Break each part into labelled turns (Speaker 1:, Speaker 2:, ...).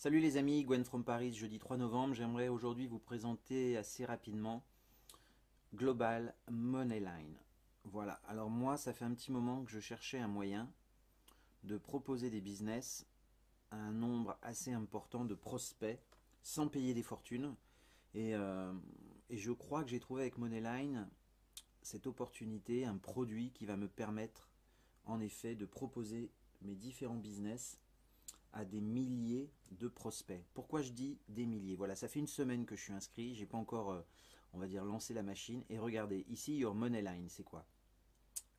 Speaker 1: Salut les amis, Gwen from Paris, jeudi 3 novembre. J'aimerais aujourd'hui vous présenter assez rapidement Global Moneyline. Voilà, alors moi ça fait un petit moment que je cherchais un moyen de proposer des business à un nombre assez important de prospects sans payer des fortunes. Et je crois que j'ai trouvé avec Moneyline cette opportunité, un produit qui va me permettre en effet de proposer mes différents business à des milliers de prospects. Pourquoi je dis des milliers? Voilà, ça fait une semaine que je suis inscrit, j'ai pas encore, on va dire, lancé la machine. Et regardez, ici, Your Moneyline, c'est quoi?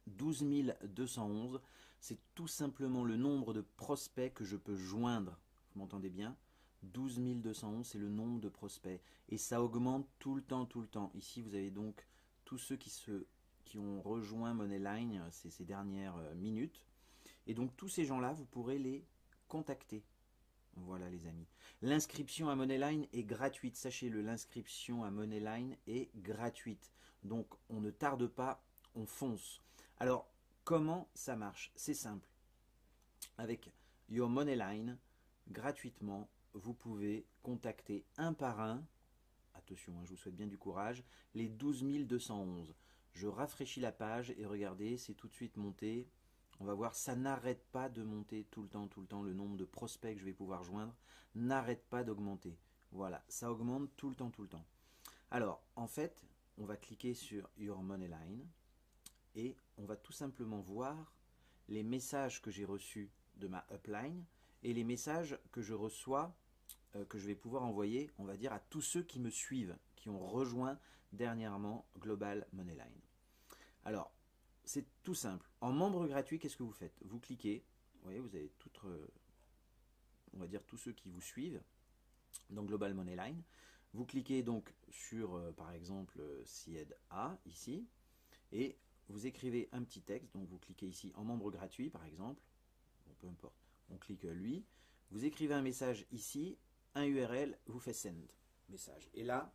Speaker 1: 12 211, c'est tout simplement le nombre de prospects que je peux joindre. Vous m'entendez bien? 12 211, c'est le nombre de prospects. Et ça augmente tout le temps, tout le temps. Ici, vous avez donc tous ceux qui ont rejoint Moneyline ces dernières minutes. Et donc, tous ces gens-là, vous pourrez les contacter. Voilà les amis. L'inscription à Moneyline est gratuite. Sachez-le, l'inscription à Moneyline est gratuite. Donc on ne tarde pas, on fonce. Alors comment ça marche? C'est simple. Avec Your Moneyline, gratuitement, vous pouvez contacter un par un, attention, je vous souhaite bien du courage, les 12 211. Je rafraîchis la page et regardez, c'est tout de suite monté. On va voir, ça n'arrête pas de monter tout le temps, le nombre de prospects que je vais pouvoir joindre n'arrête pas d'augmenter. Voilà, ça augmente tout le temps, tout le temps. Alors, en fait, on va cliquer sur Your Moneyline et on va tout simplement voir les messages que j'ai reçus de ma upline et les messages que je reçois, que je vais pouvoir envoyer, on va dire, à tous ceux qui me suivent, qui ont rejoint dernièrement Global Moneyline. Alors, c'est tout simple. En membre gratuit, qu'est-ce que vous faites? Vous cliquez, vous voyez, vous avez toutes, on va dire, tous ceux qui vous suivent dans Global Moneyline. Vous cliquez donc sur, par exemple, Sied A, ici, et vous écrivez un petit texte. Donc vous cliquez ici en membre gratuit, par exemple. Bon, peu importe. On clique lui. Vous écrivez un message ici, un URL, vous faites send message. Et là,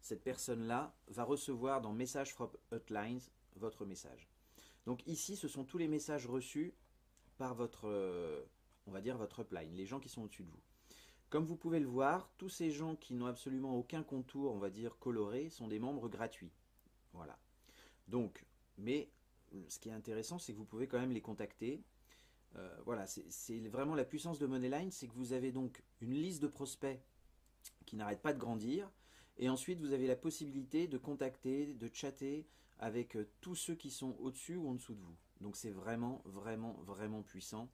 Speaker 1: cette personne-là va recevoir dans Message from Hotlines votre message. Donc ici, ce sont tous les messages reçus par votre, on va dire, votre upline, les gens qui sont au-dessus de vous. Comme vous pouvez le voir, tous ces gens qui n'ont absolument aucun contour, on va dire, coloré, sont des membres gratuits. Voilà. Donc, mais ce qui est intéressant, c'est que vous pouvez quand même les contacter. Voilà, c'est vraiment la puissance de Moneyline, c'est que vous avez donc une liste de prospects qui n'arrête pas de grandir. Et ensuite, vous avez la possibilité de contacter, de chatter avec tous ceux qui sont au-dessus ou en dessous de vous. Donc c'est vraiment, vraiment, vraiment puissant.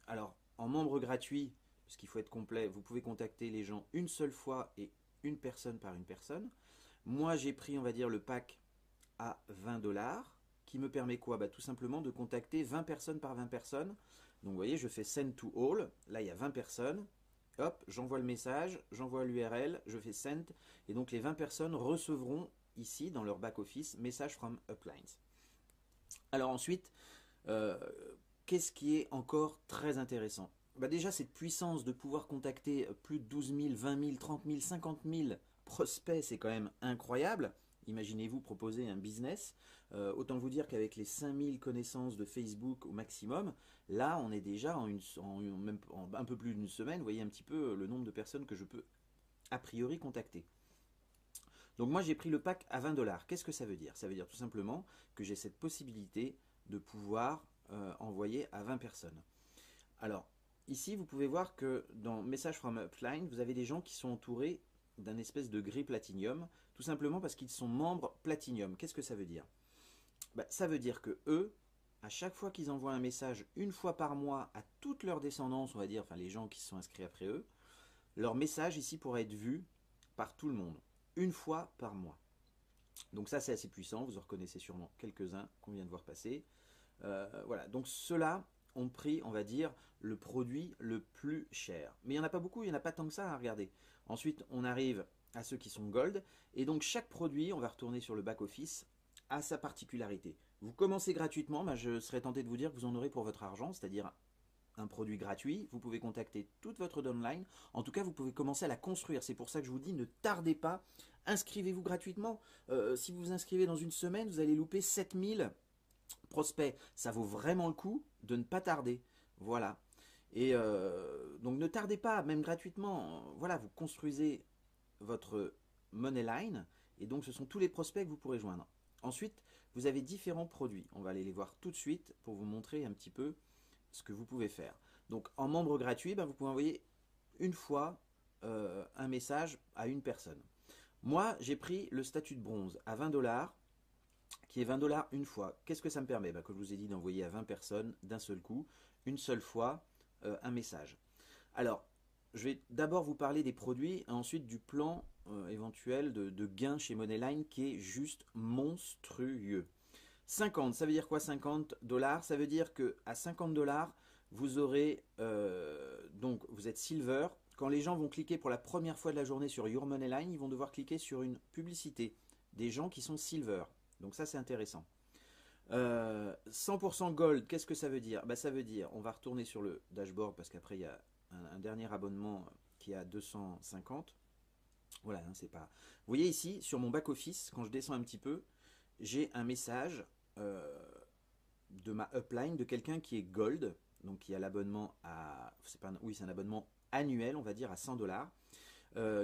Speaker 1: Alors, en membre gratuit, parce qu'il faut être complet, vous pouvez contacter les gens une seule fois et une personne par une personne. Moi, j'ai pris, on va dire, le pack à 20$, qui me permet quoi? Bah, tout simplement de contacter 20 personnes par 20 personnes. Donc vous voyez, je fais send to all. Là, il y a 20 personnes. Hop, j'envoie le message, j'envoie l'URL, je fais send. Et donc les 20 personnes recevront ici, dans leur back-office, message from uplines. Alors ensuite, qu'est-ce qui est encore très intéressant? Bah déjà, cette puissance de pouvoir contacter plus de 12 000, 20 000, 30 000, 50 000 prospects, c'est quand même incroyable. Imaginez-vous proposer un business. Autant vous dire qu'avec les 5000 connaissances de Facebook au maximum, là on est déjà même en un peu plus d'une semaine. Vous voyez un petit peu le nombre de personnes que je peux a priori contacter. Donc moi j'ai pris le pack à 20$. Qu'est-ce que ça veut dire? Ça veut dire tout simplement que j'ai cette possibilité de pouvoir envoyer à 20 personnes. Alors ici vous pouvez voir que dans Message from Upline, vous avez des gens qui sont entourés d'un espèce de gris platinium, tout simplement parce qu'ils sont membres platinium. Qu'est-ce que ça veut dire? Bah, ça veut dire que eux, à chaque fois qu'ils envoient un message une fois par mois à toute leur descendance, on va dire, enfin les gens qui se sont inscrits après eux, leur message ici pourra être vu par tout le monde, une fois par mois. Donc ça c'est assez puissant, vous en reconnaissez sûrement quelques-uns qu'on vient de voir passer. Voilà, donc ceux-là ont pris, on va dire, le produit le plus cher. Mais il n'y en a pas beaucoup, il n'y en a pas tant que ça à regarder. Ensuite, on arrive à ceux qui sont gold. Et donc, chaque produit, on va retourner sur le back-office, a sa particularité. Vous commencez gratuitement, bah, je serais tenté de vous dire que vous en aurez pour votre argent, c'est-à-dire un produit gratuit. Vous pouvez contacter toute votre downline. En tout cas, vous pouvez commencer à la construire. C'est pour ça que je vous dis, ne tardez pas. Inscrivez-vous gratuitement. Si vous vous inscrivez dans une semaine, vous allez louper 7000 prospects. Ça vaut vraiment le coup de ne pas tarder. Voilà. Et donc ne tardez pas, même gratuitement, voilà, vous construisez votre Moneyline, et donc ce sont tous les prospects que vous pourrez joindre. Ensuite, vous avez différents produits. On va aller les voir tout de suite pour vous montrer un petit peu ce que vous pouvez faire. Donc en membre gratuit, ben, vous pouvez envoyer une fois un message à une personne. Moi, j'ai pris le statut de bronze à 20 dollars, qui est 20 dollars une fois. Qu'est-ce que ça me permet? Ben, comme je vous ai dit, d'envoyer à 20 personnes d'un seul coup, une seule fois, un message. Alors, je vais d'abord vous parler des produits et ensuite du plan éventuel de gain chez Moneyline qui est juste monstrueux. 50, ça veut dire quoi 50 dollars? Ça veut dire que à 50 dollars, vous aurez, donc vous êtes silver. Quand les gens vont cliquer pour la première fois de la journée sur Your Moneyline, ils vont devoir cliquer sur une publicité des gens qui sont silver. Donc ça c'est intéressant. 100% gold, qu'est-ce que ça veut dire? Bah, ça veut dire, on va retourner sur le dashboard parce qu'après il y a un dernier abonnement qui est à 250. Voilà, hein, c'est pas. Vous voyez ici, sur mon back-office, quand je descends un petit peu, j'ai un message de ma upline de quelqu'un qui est gold, donc qui a l'abonnement à. Oui, c'est un abonnement annuel, on va dire, à 100 dollars,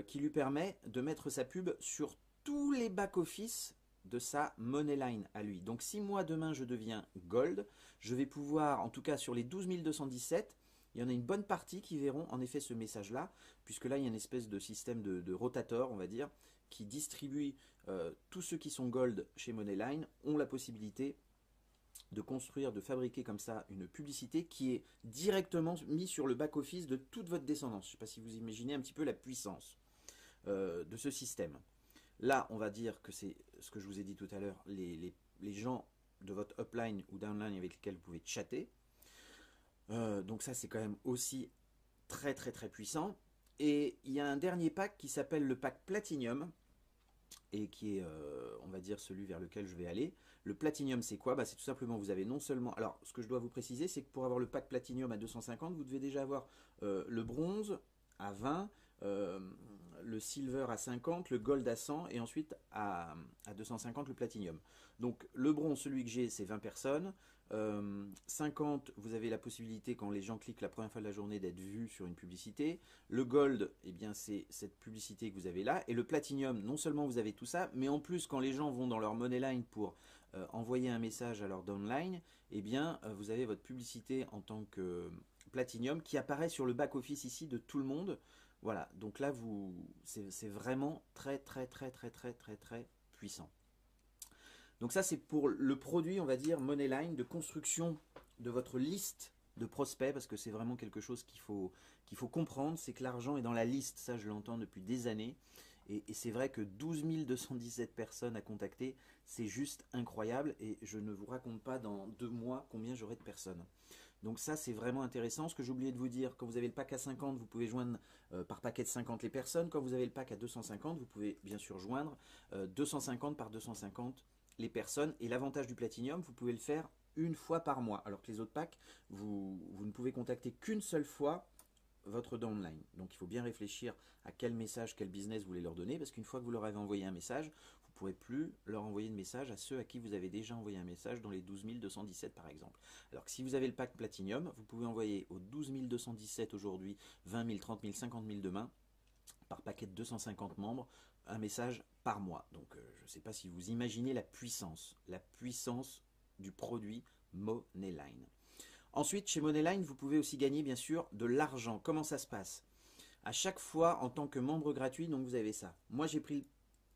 Speaker 1: qui lui permet de mettre sa pub sur tous les back-office de sa Moneyline à lui. Donc si moi demain je deviens gold, je vais pouvoir, en tout cas sur les 12 217, il y en a une bonne partie qui verront en effet ce message-là, puisque là il y a une espèce de système de rotator, on va dire, qui distribue tous ceux qui sont gold chez Moneyline ont la possibilité de construire, de fabriquer comme ça une publicité qui est directement mise sur le back-office de toute votre descendance. Je ne sais pas si vous imaginez un petit peu la puissance de ce système. Là, on va dire que c'est ce que je vous ai dit tout à l'heure, les gens de votre upline ou downline avec lesquels vous pouvez chatter. Donc ça, c'est quand même aussi très très très puissant. Et il y a un dernier pack qui s'appelle le pack Platinum, et qui est, on va dire, celui vers lequel je vais aller. Le Platinum, c'est quoi? Bah, c'est tout simplement, vous avez non seulement... Alors, ce que je dois vous préciser, c'est que pour avoir le pack Platinum à 250, vous devez déjà avoir le bronze à 20, le silver à 50, le gold à 100, et ensuite à 250 le Platinum. Donc, le bronze, celui que j'ai, c'est 20 personnes. 50, vous avez la possibilité, quand les gens cliquent la première fois de la journée, d'être vus sur une publicité. Le gold, eh bien, c'est cette publicité que vous avez là. Et le platinum, non seulement vous avez tout ça, mais en plus, quand les gens vont dans leur Moneyline pour envoyer un message à leur downline, eh bien, vous avez votre publicité en tant que platinum qui apparaît sur le back-office ici de tout le monde. Voilà, donc là, c'est vraiment très, très, très, très, très, très, très puissant. Donc ça, c'est pour le produit, on va dire, Moneyline, de construction de votre liste de prospects, parce que c'est vraiment quelque chose qu'il faut comprendre, c'est que l'argent est dans la liste, ça je l'entends depuis des années, et c'est vrai que 12 217 personnes à contacter, c'est juste incroyable, et je ne vous raconte pas dans 2 mois combien j'aurai de personnes. Donc ça, c'est vraiment intéressant. Ce que j'ai oublié de vous dire, quand vous avez le pack à 50, vous pouvez joindre par paquet de 50 les personnes. Quand vous avez le pack à 250, vous pouvez bien sûr joindre 250 par 250 les personnes. Et l'avantage du Platinum, vous pouvez le faire une fois par mois. Alors que les autres packs, vous ne pouvez contacter qu'une seule fois votre downline. Donc il faut bien réfléchir à quel message, quel business vous voulez leur donner, parce qu'une fois que vous leur avez envoyé un message, vous ne pourrez plus leur envoyer de message à ceux à qui vous avez déjà envoyé un message dans les 12 217 par exemple. Alors que si vous avez le pack Platinum, vous pouvez envoyer aux 12 217 aujourd'hui, 20 000, 30 000, 50 000 demain, par paquet de 250 membres, un message par mois. Donc je ne sais pas si vous imaginez la puissance du produit Moneyline. Ensuite, chez Moneyline, vous pouvez aussi gagner bien sûr de l'argent. Comment ça se passe? À chaque fois, en tant que membre gratuit, donc vous avez ça. Moi, j'ai pris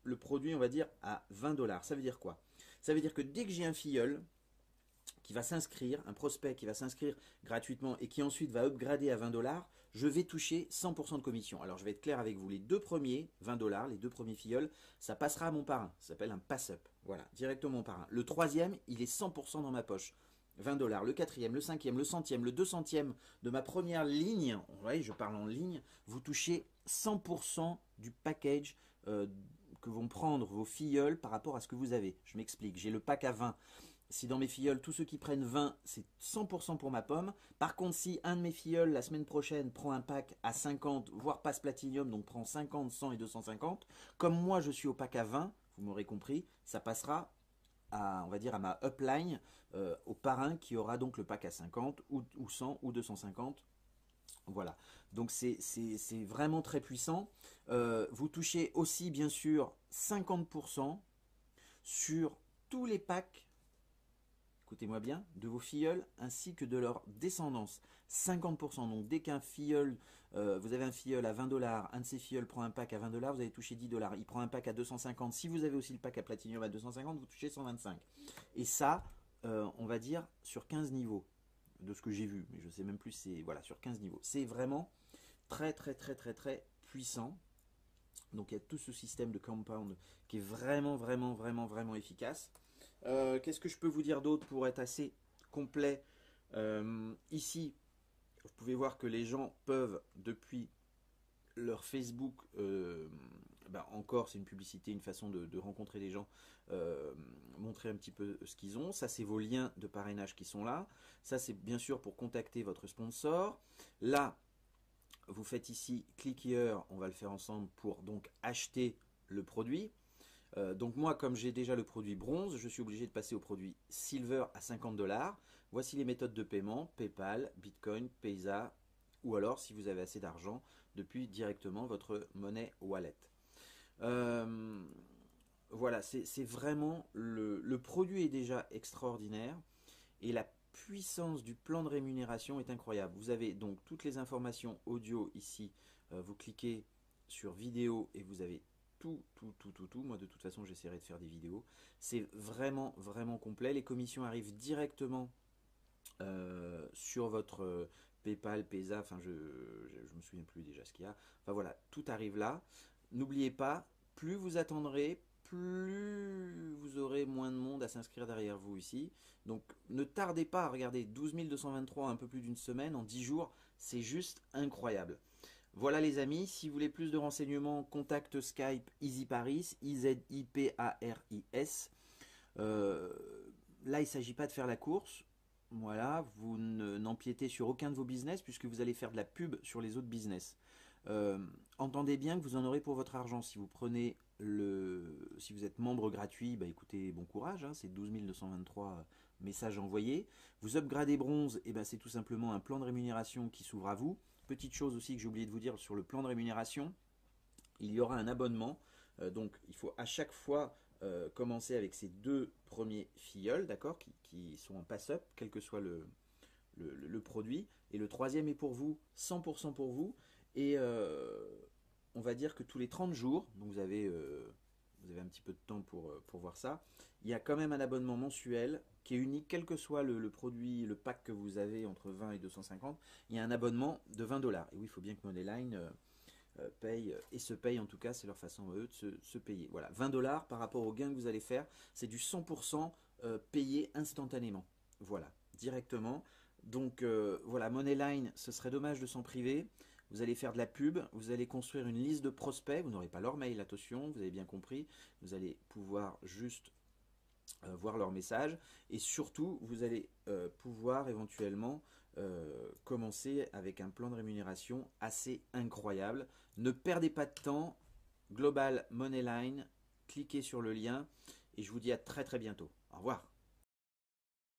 Speaker 1: le produit, on va dire, à 20 dollars. Ça veut dire quoi? Ça veut dire que dès que j'ai un filleul qui va s'inscrire, un prospect qui va s'inscrire gratuitement et qui ensuite va upgrader à 20 dollars, je vais toucher 100% de commission. Alors je vais être clair avec vous, les deux premiers 20 dollars, les deux premiers filleuls, ça passera à mon parrain. Ça s'appelle un pass-up. Voilà, directement mon parrain. Le troisième, il est 100% dans ma poche. 20 dollars. Le quatrième, le cinquième, le centième, le 200e de ma première ligne, ouais, je parle en ligne, vous touchez 100% du package que vont prendre vos filleuls par rapport à ce que vous avez. Je m'explique, j'ai le pack à 20. Si dans mes filleuls, tous ceux qui prennent 20, c'est 100% pour ma pomme. Par contre, si un de mes filleuls, la semaine prochaine, prend un pack à 50, voire passe Platinum, donc prend 50, 100 et 250, comme moi je suis au pack à 20, vous m'aurez compris, ça passera à, on va dire, à ma upline, au parrain qui aura donc le pack à 50, ou 100, ou 250, Voilà, donc c'est vraiment très puissant. Vous touchez aussi bien sûr 50% sur tous les packs, écoutez-moi bien, de vos filleuls ainsi que de leur descendance. 50%, donc dès qu'un filleul, vous avez un filleul à 20$, un de ces filleuls prend un pack à 20$, vous allez toucher 10$. Il prend un pack à 250, si vous avez aussi le pack à Platinium à 250, vous touchez 125. Et ça, on va dire sur 15 niveaux, de ce que j'ai vu, mais je sais même plus, c'est voilà, sur 15 niveaux. C'est vraiment très très très très très puissant. Donc il y a tout ce système de compound qui est vraiment vraiment vraiment vraiment efficace. Qu'est-ce que je peux vous dire d'autre pour être assez complet? Ici, vous pouvez voir que les gens peuvent, depuis leur Facebook, encore c'est une publicité, une façon de rencontrer des gens, montrer un petit peu ce qu'ils ont. Ça, c'est vos liens de parrainage qui sont là. Ça, c'est bien sûr pour contacter votre sponsor. Là, vous faites ici click here, on va le faire ensemble pour donc acheter le produit. Donc moi, comme j'ai déjà le produit bronze, je suis obligé de passer au produit silver à 50$. Voici les méthodes de paiement: PayPal, Bitcoin, Payza, ou alors, si vous avez assez d'argent, depuis directement votre monnaie wallet. Euh, voilà, c'est vraiment le produit est déjà extraordinaire et la puissance du plan de rémunération est incroyable. Vous avez donc toutes les informations audio ici. Vous cliquez sur vidéo et vous avez tout, tout, tout, tout, tout. Moi, de toute façon, j'essaierai de faire des vidéos. C'est vraiment, vraiment complet. Les commissions arrivent directement sur votre PayPal, Payza. Enfin, je me souviens plus déjà ce qu'il y a. Enfin voilà, tout arrive là. N'oubliez pas, plus vous attendrez, plus vous aurez moins de monde à s'inscrire derrière vous ici. Donc ne tardez pas à regarder 12 223, un peu plus d'une semaine, en 10 jours. C'est juste incroyable. Voilà les amis, si vous voulez plus de renseignements, contact Skype EasyParis, IZIPARIS. Euh, Là, il ne s'agit pas de faire la course. Voilà, vous n'empiétez sur aucun de vos business puisque vous allez faire de la pub sur les autres business. Euh, Entendez bien que vous en aurez pour votre argent. Si vous prenez si vous êtes membre gratuit, bah écoutez, bon courage, hein, c'est 12 223 messages envoyés. Vous upgradez bronze, et ben c'est tout simplement un plan de rémunération qui s'ouvre à vous. Petite chose aussi que j'ai oublié de vous dire sur le plan de rémunération, il y aura un abonnement. Donc il faut à chaque fois commencer avec ces deux premiers filleuls, d'accord, qui sont en pass-up, quel que soit le produit. Et le troisième est pour vous, 100% pour vous. Et on va dire que tous les 30 jours, donc vous avez un petit peu de temps pour voir ça, il y a quand même un abonnement mensuel qui est unique, quel que soit le produit, le pack que vous avez entre 20 et 250, il y a un abonnement de 20$. Et oui, il faut bien que Moneyline paye, et se paye en tout cas, c'est leur façon eux de se payer. Voilà, 20$ par rapport au gain que vous allez faire, c'est du 100% payé instantanément. Voilà, directement. Donc voilà, Moneyline, ce serait dommage de s'en priver. Vous allez faire de la pub, vous allez construire une liste de prospects, vous n'aurez pas leur mail, attention, vous avez bien compris. Vous allez pouvoir juste voir leurs messages et surtout vous allez pouvoir éventuellement commencer avec un plan de rémunération assez incroyable. Ne perdez pas de temps, Global Moneyline, cliquez sur le lien et je vous dis à très très bientôt. Au revoir.